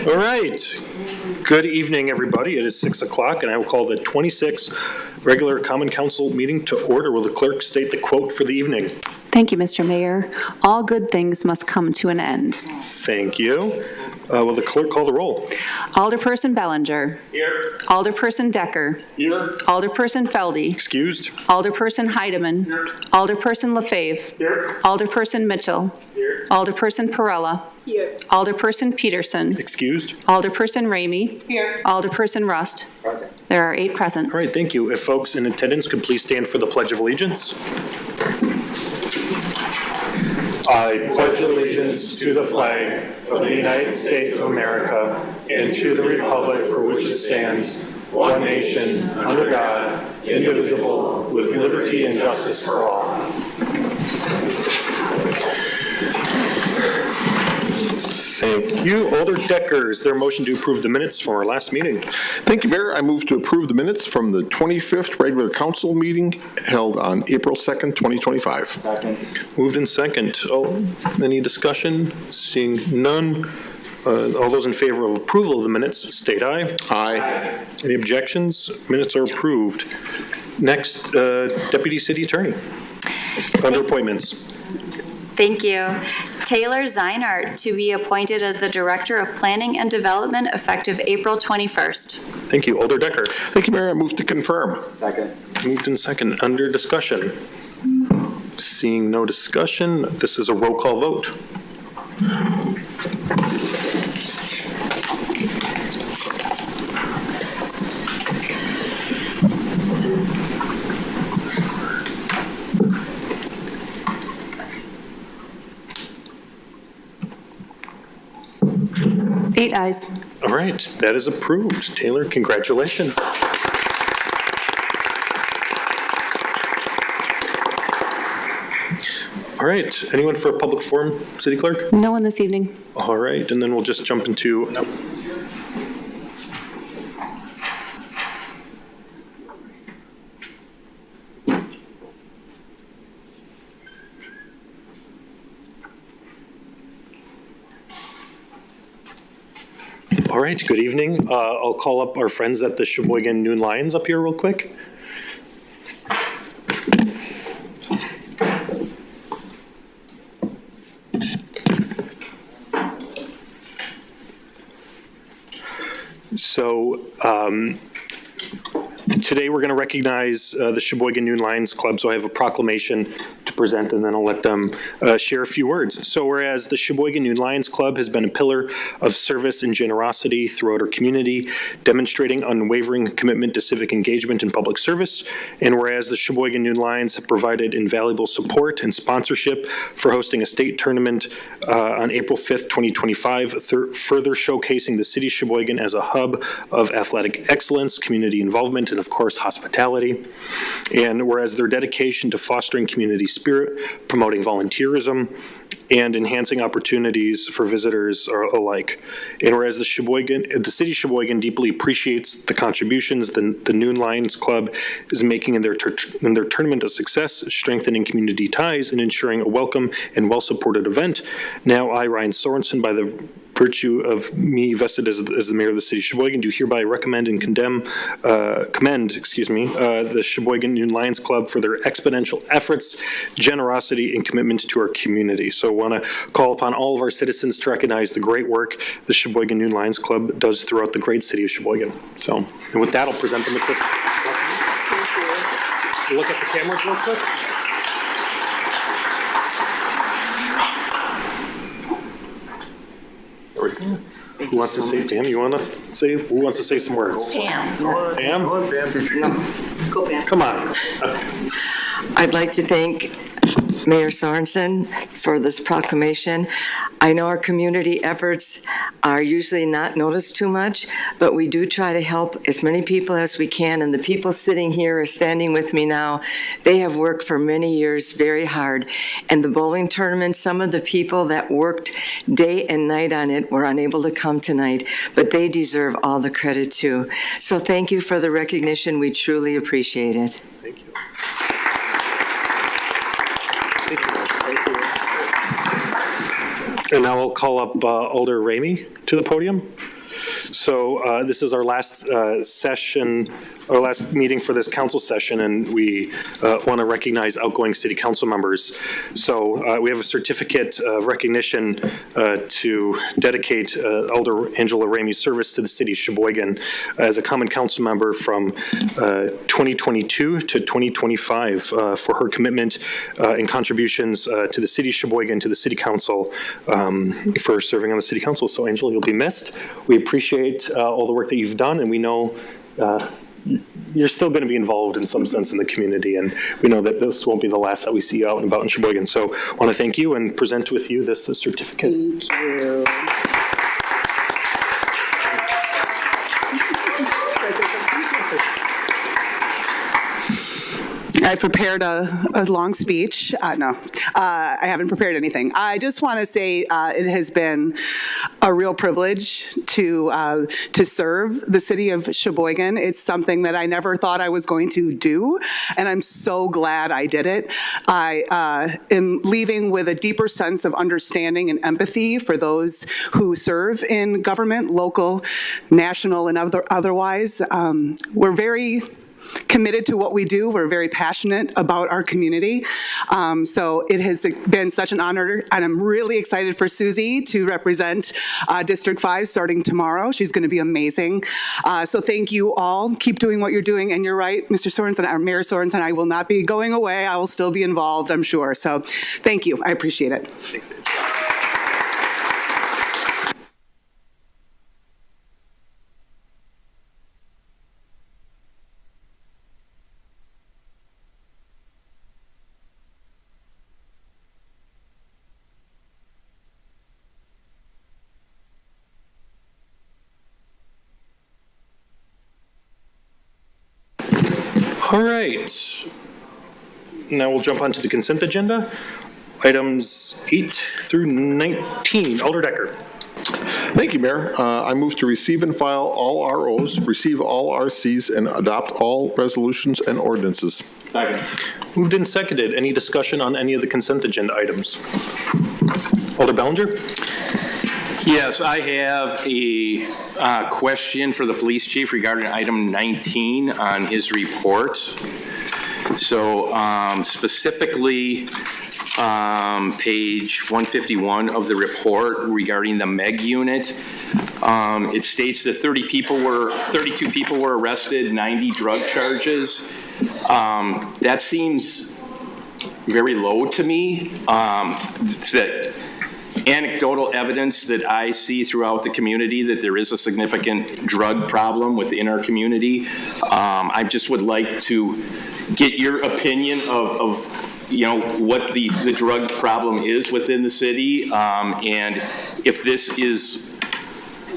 All right. Good evening, everybody. It is 6 o'clock, and I will call the 26th regular Common Council meeting to order. Will the clerk state the quote for the evening? Thank you, Mr. Mayor. All good things must come to an end. Thank you. Will the clerk call the roll? Alderperson Bellinger. Here. Alderperson Decker. Here. Alderperson Feldy. Excused. Alderperson Heidemann. Here. Alderperson LaFave. Here. Alderperson Mitchell. Here. Alderperson Perella. Here. Alderperson Peterson. Excused. Alderperson Ramey. Here. Alderperson Rust. Present. There are 8 present. All right, thank you. If folks in attendance could please stand for the Pledge of Allegiance. I pledge allegiance to the flag of the United States of America and to the republic for which it stands, one nation, under God, indivisible, with liberty and justice for all. Thank you. Alder Decker, is there a motion to approve the minutes from our last meeting? Thank you, Mayor. I move to approve the minutes from the 25th regular council meeting held on April 2nd, 2025. Second. Moved in second. Any discussion? Seeing none. All those in favor of approval of the minutes, state aye. Aye. Any objections? Minutes are approved. Next, Deputy City Attorney. Under appointments. Thank you. Taylor Zeinart to be appointed as the Director of Planning and Development effective April 21st. Thank you. Alder Decker. Thank you, Mayor. I move to confirm. Second. Moved in second. Under discussion. Seeing no discussion, this is a roll call vote. Eight ayes. All right, that is approved. Taylor, congratulations. All right, anyone for a public forum, City Clerk? No one this evening. All right, and then we'll just jump into, All right, good evening. I'll call up our friends at the Sheboygan Noon Lions up here real quick. So today we're going to recognize the Sheboygan Noon Lions Club. So I have a proclamation to present, and then I'll let them share a few words. So whereas the Sheboygan Noon Lions Club has been a pillar of service and generosity throughout our community, demonstrating unwavering commitment to civic engagement and public service, and whereas the Sheboygan Noon Lions have provided invaluable support and sponsorship for hosting a state tournament on April 5th, 2025, further showcasing the city of Sheboygan as a hub of athletic excellence, community involvement, and of course hospitality. And whereas their dedication to fostering community spirit, promoting volunteerism, and enhancing opportunities for visitors alike. And whereas the city of Sheboygan deeply appreciates the contributions the Noon Lions Club is making in their tournament a success, strengthening community ties, and ensuring a welcome and well-supported event. Now I, Ryan Sorensen, by the virtue of me vested as the mayor of the city of Sheboygan, do hereby recommend and commend the Sheboygan Noon Lions Club for their exponential efforts, generosity, and commitment to our community. So I want to call upon all of our citizens to recognize the great work the Sheboygan Noon Lions Club does throughout the great city of Sheboygan. So, and with that, I'll present them with this. Look at the cameras real quick. Who wants to say, Pam, who wants to say some words? Pam. Pam? No. Go, Pam. Come on. I'd like to thank Mayor Sorensen for this proclamation. I know our community efforts are usually not noticed too much, but we do try to help as many people as we can, and the people sitting here or standing with me now, they have worked for many years very hard. And the bowling tournament, some of the people that worked day and night on it were unable to come tonight, but they deserve all the credit too. So thank you for the recognition. We truly appreciate it. Thank you. And now I'll call up Alder Ramey to the podium. So this is our last session, our last meeting for this council session, and we want to recognize outgoing city council members. So we have a certificate of recognition to dedicate Elder Angela Ramey's service to the city of Sheboygan as a common council member from 2022 to 2025 for her commitment and contributions to the city of Sheboygan, to the city council, for serving on the city council. So Angela, you'll be missed. We appreciate all the work that you've done, and we know you're still going to be involved in some sense in the community, and we know that this won't be the last that we see you out and about in Sheboygan. So I want to thank you and present with you this certificate. Thank you. I prepared a long speech. No, I haven't prepared anything. I just want to say it has been a real privilege to serve the city of Sheboygan. It's something that I never thought I was going to do, and I'm so glad I did it. I am leaving with a deeper sense of understanding and empathy for those who serve in government, local, national, and otherwise. We're very committed to what we do. We're very passionate about our community. So it has been such an honor, and I'm really excited for Susie to represent District 5 starting tomorrow. She's going to be amazing. So thank you all. Keep doing what you're doing. And you're right, Mr. Sorensen, or Mayor Sorensen, I will not be going away. I will still be involved, I'm sure. So thank you. I appreciate it. Thanks. All right. Now we'll jump onto the consent agenda. Items 8 through 19. Alder Decker. Thank you, Mayor. I move to receive and file all ROs, receive all RCs, and adopt all resolutions and ordinances. Second. Moved and seconded. Any discussion on any of the consent agenda items? Alder Bellinger? Yes, I have a question for the police chief regarding item 19 on his report. So specifically, page 151 of the report regarding the MEG unit. It states that 32 people were arrested, 90 drug charges. That seems very low to me. That anecdotal evidence that I see throughout the community that there is a significant drug problem within our community. I just would like to get your opinion of what the drug problem is within the city, and if this is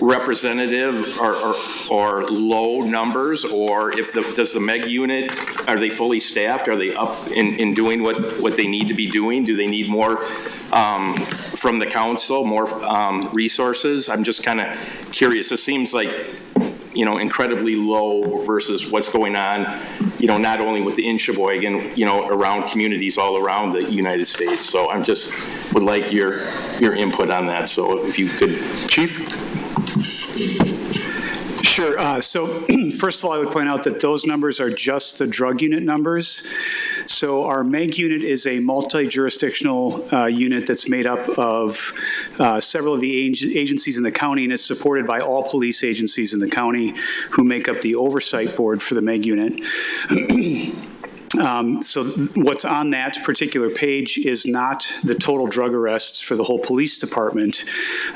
representative or low numbers, or if does the MEG unit, are they fully staffed? Are they up in doing what they need to be doing? Do they need more from the council, more resources? I'm just kind of curious. It seems like, incredibly low versus what's going on, not only within Sheboygan, around communities all around the United States. So I'm just would like your input on that. So if you could, Chief. Sure. So first of all, I would point out that those numbers are just the drug unit numbers. So our MEG unit is a multi-jurisdictional unit that's made up of several of the agencies in the county, and it's supported by all police agencies in the county who make up the oversight board for the MEG unit. So what's on that particular page is not the total drug arrests for the whole police department,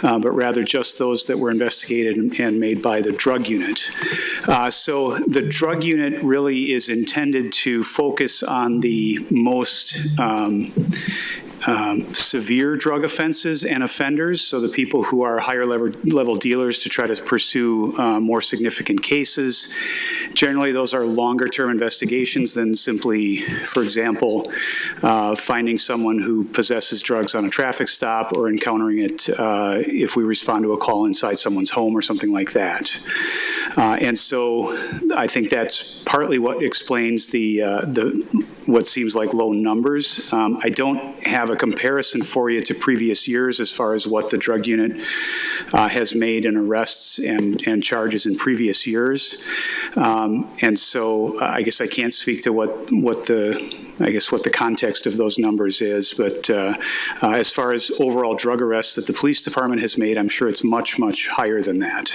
but rather just those that were investigated and made by the drug unit. So the drug unit really is intended to focus on the most severe drug offenses and offenders, so the people who are higher level dealers, to try to pursue more significant cases. Generally, those are longer term investigations than simply, for example, finding someone who possesses drugs on a traffic stop or encountering it if we respond to a call inside someone's home or something like that. And so I think that's partly what explains the what seems like low numbers. I don't have a comparison for you to previous years as far as what the drug unit has made in arrests and charges in previous years. And so I guess I can't speak to what the context of those numbers is, but as far as overall drug arrests that the police department has made, I'm sure it's much, much higher than that.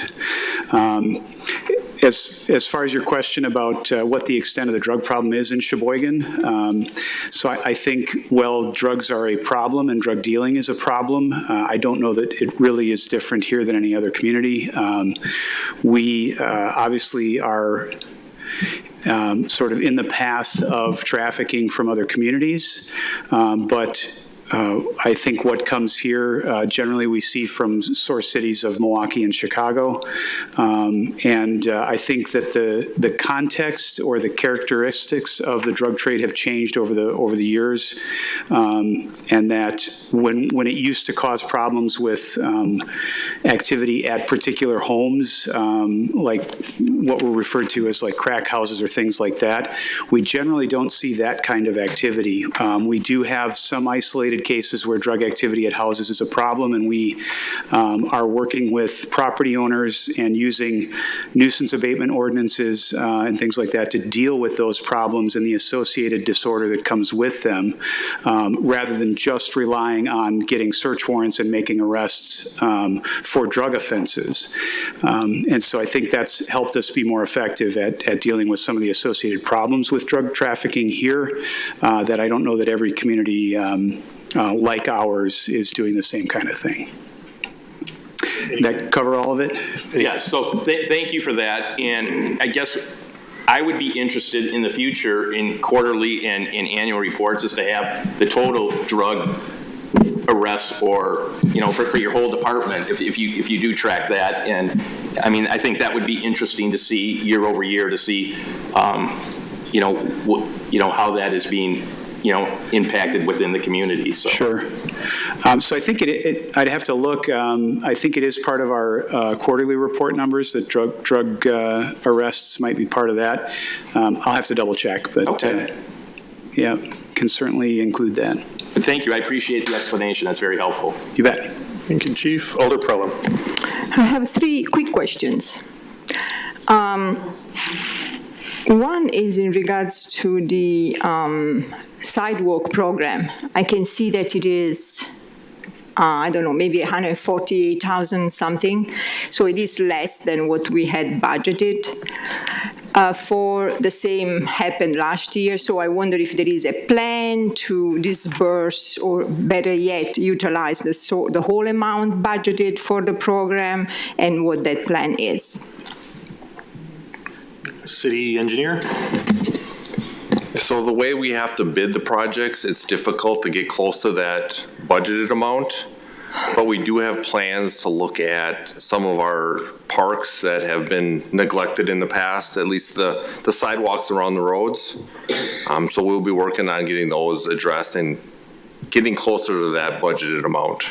As far as your question about what the extent of the drug problem is in Sheboygan, so I think, well, drugs are a problem and drug dealing is a problem. I don't know that it really is different here than any other community. We obviously are sort of in the path of trafficking from other communities, but I think what comes here, generally we see from source cities of Milwaukee and Chicago. And I think that the context or the characteristics of the drug trade have changed over the years. And that when it used to cause problems with activity at particular homes, like what were referred to as like crack houses or things like that, we generally don't see that kind of activity. We do have some isolated cases where drug activity at houses is a problem, and we are working with property owners and using nuisance abatement ordinances and things like that to deal with those problems and the associated disorder that comes with them, rather than just relying on getting search warrants and making arrests for drug offenses. And so I think that's helped us be more effective at dealing with some of the associated problems with drug trafficking here that I don't know that every community like ours is doing the same kind of thing. Did that cover all of it? Yes, so thank you for that. And I guess I would be interested in the future in quarterly and in annual reports is to have the total drug arrests or, you know, for your whole department, if you do track that. And I mean, I think that would be interesting to see year over year to see, you know, how that is being, you know, impacted within the community. So. Sure. So I think I'd have to look. I think it is part of our quarterly report numbers that drug arrests might be part of that. I'll have to double check, but okay. Yeah, can certainly include that. But thank you. I appreciate the explanation. That's very helpful. You bet. Thank you, Chief. Alder Prellum. I have three quick questions. One is in regards to the sidewalk program. I can see that it is, I don't know, maybe 148,000 something. So it is less than what we had budgeted. For the same happened last year. So I wonder if there is a plan to disburse or better yet, utilize the whole amount budgeted for the program and what that plan is. City engineer. So the way we have to bid the projects, it's difficult to get close to that budgeted amount, but we do have plans to look at some of our parks that have been neglected in the past, at least the sidewalks around the roads. So we'll be working on getting those addressed and getting closer to that budgeted amount.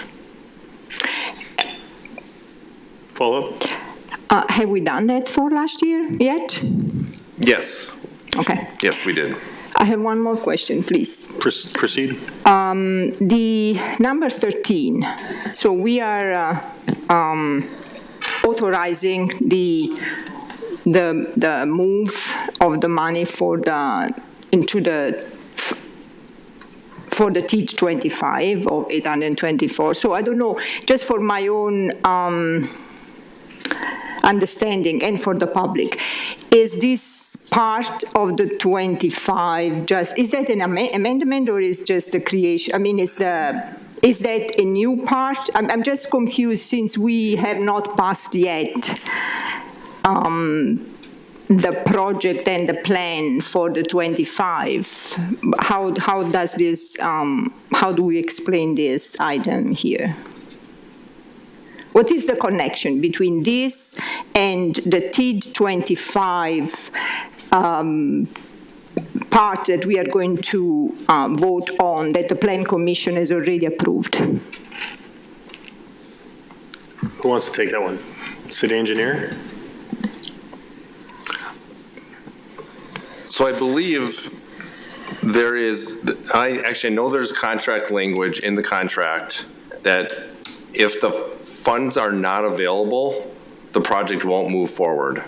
Follow up. Have we done that for last year yet? Yes. Okay. Yes, we did. I have one more question, please. Proceed. The number 13. So we are authorizing the move of the money for the TEAD 25 of 824. So I don't know, just for my own understanding and for the public, is this part of the 25 just, is that an amendment or is just a creation? I mean, is that a new part? I'm just confused since we have not passed yet the project and the plan for the 25. How does this, how do we explain this item here? What is the connection between this and the TEAD 25 part that we are going to vote on that the Plan Commission has already approved? Who wants to take that one? City engineer? So I believe There is, I know there's contract language in the contract that if the funds are not available, the project won't move forward.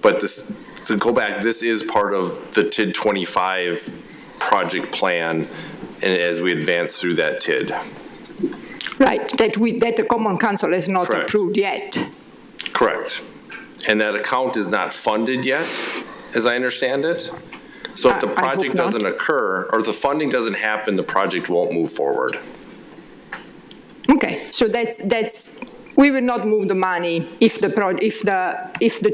But this, to go back, this is part of the TID 25 project plan, and as we advance through that TID. Right, that the Common Council has not Correct. approved yet. Correct. And that account is not funded yet, as I understand it. So if the I hope project not. doesn't occur, or if the funding doesn't happen, the project won't move forward. Okay, so that's we will not move the money if the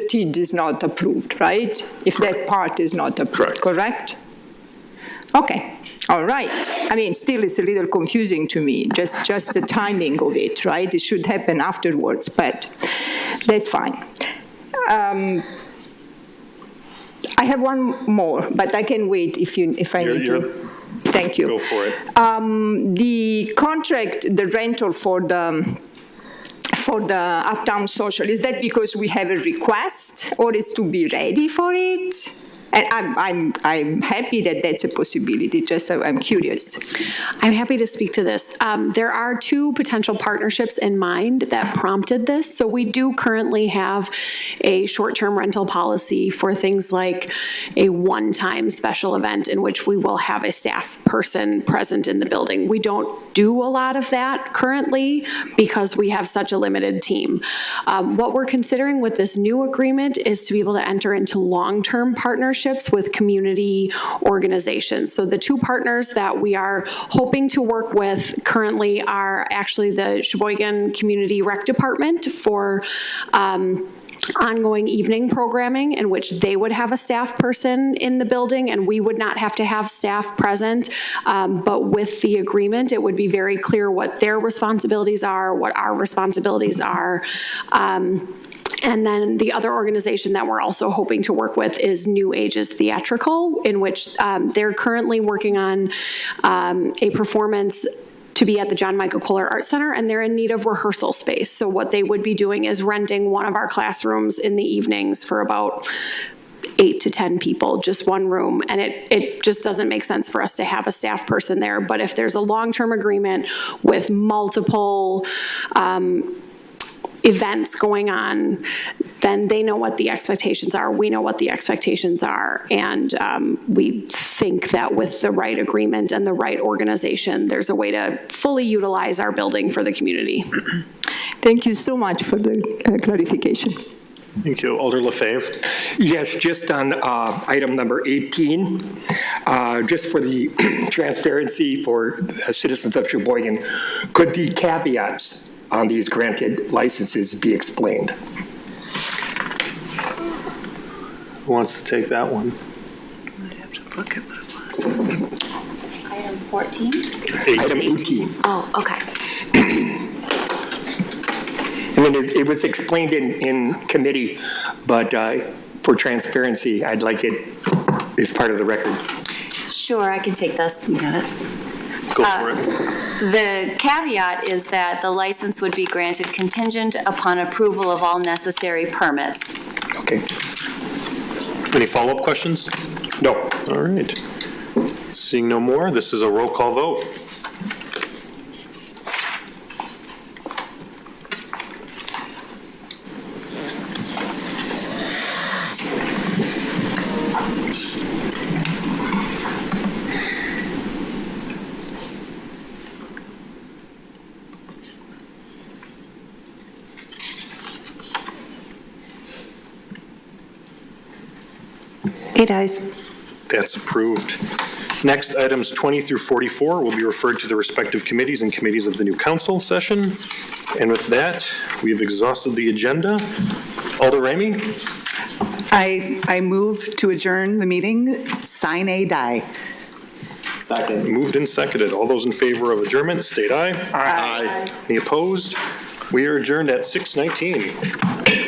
TID is not approved, right? If that part is not approved, correct? Okay, all right. I mean, still it's a little confusing to me, just the timing of it, right? It should happen afterwards, but that's fine. I have one more, but I can wait if I need to. Thank you. Go for it. The contract, the rental for the Uptown Social, is that because we have a request or is to be ready for it? And I'm happy that that's a possibility, just so I'm curious. I'm happy to speak to this. There are two potential partnerships in mind that prompted this. So we do currently have a short-term rental policy for things like a one-time special event in which we will have a staff person present in the building. We don't do a lot of that currently because we have such a limited team. What we're considering with this new agreement is to be able to enter into long-term partnerships with community organizations. So the two partners that we are hoping to work with currently are actually the Sheboygan Community Rec Department for ongoing evening programming in which they would have a staff person in the building and we would not have to have staff present. But with the agreement, it would be very clear what their responsibilities are, what our responsibilities are. And then the other organization that we're also hoping to work with is New Ages Theatrical, in which they're currently working on a performance to be at the John Michael Kohler Art Center, and they're in need of rehearsal space. So what they would be doing is renting one of our classrooms in the evenings for about 8 to 10 people, just one room, and it just doesn't make sense for us to have a staff person there. But if there's a long-term agreement with multiple events going on, then they know what the expectations are, we know what the expectations are, and we think that with the right agreement and the right organization, there's a way to fully utilize our building for the community. Thank you so much for the clarification. Thank you. Alder Lefebvre. Yes, just on item number 18, just for the transparency for citizens of Sheboygan, could the caveats on these granted licenses be explained? Who wants to take that one? I'd have to look at what it was. Item 14? Item 18. Oh, okay. And then it was explained in committee, but for transparency, I'd like it as part of the record. Sure, I can take this. You got it? Go for it. The caveat is that the license would be granted contingent upon approval of all necessary permits. Okay. Any follow-up questions? No. All right. Seeing no more, this is a roll call vote. Eight ayes. That's approved. Next, items 20 through 44 will be referred to the respective committees and committees of the new council session. And with that, we have exhausted the agenda. Alder Ramey? I move to adjourn the meeting, sine die. Second. Moved and seconded. All those in favor of adjournment, state aye. Aye. Any opposed? We are adjourned at 6:19.